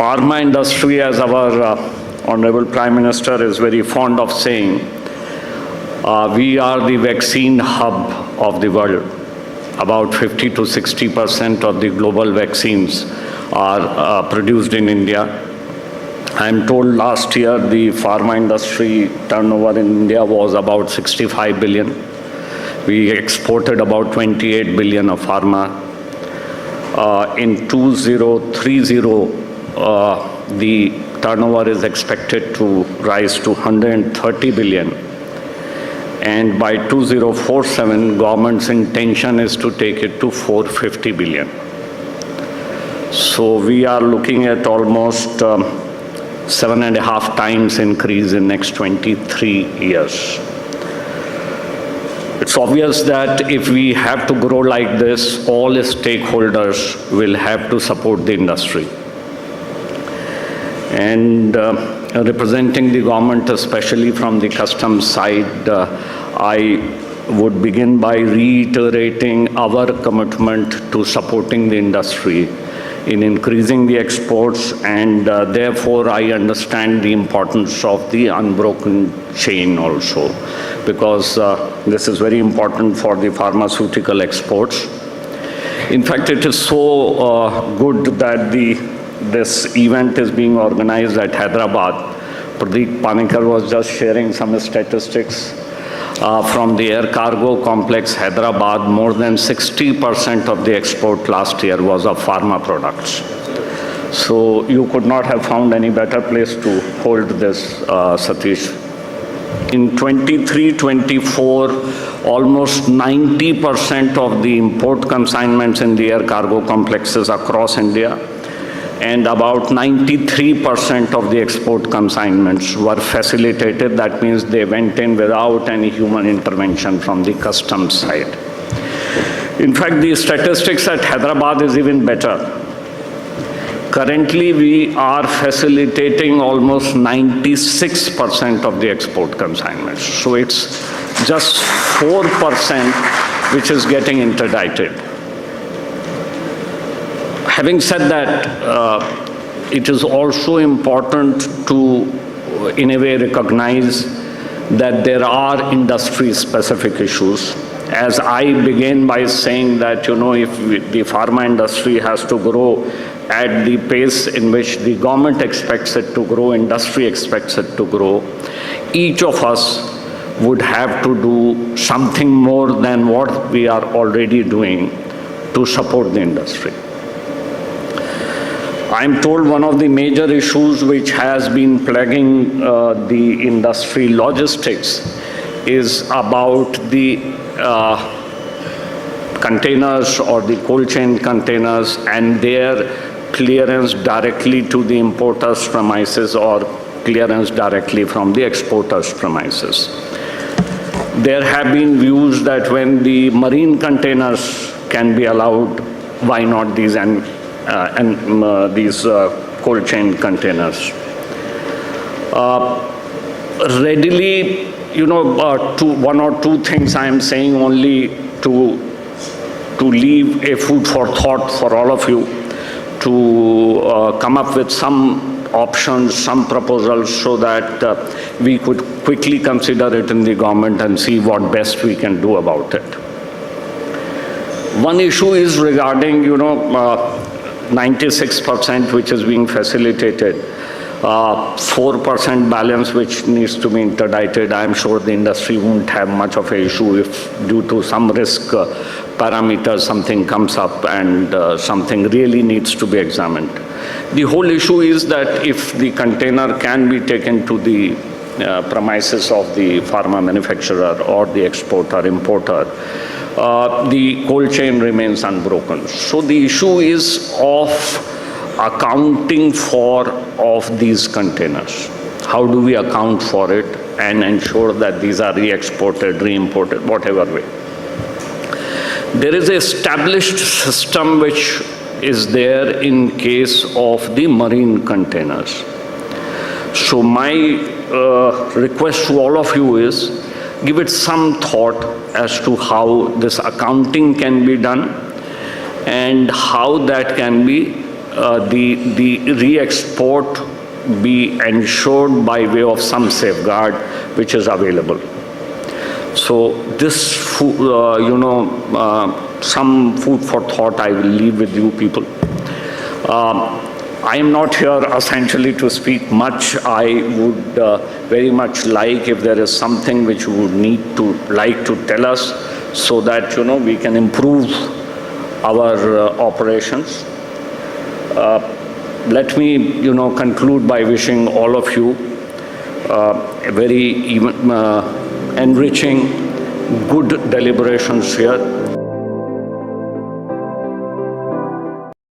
pharma industry, as our Honorable Prime Minister is very fond of saying, we are the vaccine hub of the world. About 50 to 60% of the global vaccines are produced in India. I am told last year the pharma industry turnover in India was about 65 billion. We exported about 28 billion of pharma. In 2030, the turnover is expected to rise to 130 billion. And by 2047, government's intention is to take it to 450 billion. So we are looking at almost 7.5 times increase in next 23 years. It's obvious that if we have to grow like this, all stakeholders will have to support the industry. And representing the government, especially from the customs side, I would begin by reiterating our commitment to supporting the industry in increasing the exports, and therefore I understand the importance of the unbroken chain also, because this is very important for the pharmaceutical exports. In fact, it is so good that this event is being organized at Hyderabad. Pradeep Panikar was just sharing some statistics from the air cargo complex Hyderabad. More than 60% of the export last year was of pharma products. So you could not have found any better place to hold this, Satish. In 23-24, almost 90% of the import consignments in the air cargo complexes across India, and about 93% of the export consignments were facilitated. That means they went in without any human intervention from the customs side. In fact, the statistics at Hyderabad is even better. Currently, we are facilitating almost 96% of the export consignments. So it's just 4% which is getting interdicted. Having said that, it is also important to, in a way, recognize that there are industry-specific issues. As I began by saying that, if the pharma industry has to grow at the pace in which the government expects it to grow, industry expects it to grow, each of us would have to do something more than what we are already doing to support the industry. I'm told one of the major issues which has been plaguing the industry logistics is about the containers or the cold chain containers and their clearance directly to the importer's premises or clearance directly from the exporter's premises. There have been views that when the marine containers can be allowed, why not these these cold chain containers? Readily, one or two things I am saying only to leave a food for thought for all of you, to come up with some options, some proposals, so that we could quickly consider it in the government and see what best we can do about it. One issue is regarding, 96% which is being facilitated, 4% balance which needs to be interdicted. I'm sure the industry won't have much of an issue if due to some risk parameters something comes up and something really needs to be examined. The whole issue is that if the container can be taken to the premises of the pharma manufacturer or the exporter, importer, the cold chain remains unbroken. So the issue is of accounting for of these containers. How do we account for it and ensure that these are re-exported, re-imported, whatever way? There is an established system which is there in case of the marine containers. So my request to all of you is, give it some thought as to how this accounting can be done and how that can be the re-export be ensured by way of some safeguard which is available. So this, some food for thought I will leave with you people. I am not here essentially to speak much. I would very much like if there is something which you would like to tell us so that, we can improve our operations. Let me, conclude by wishing all of you a very enriching, good deliberations here.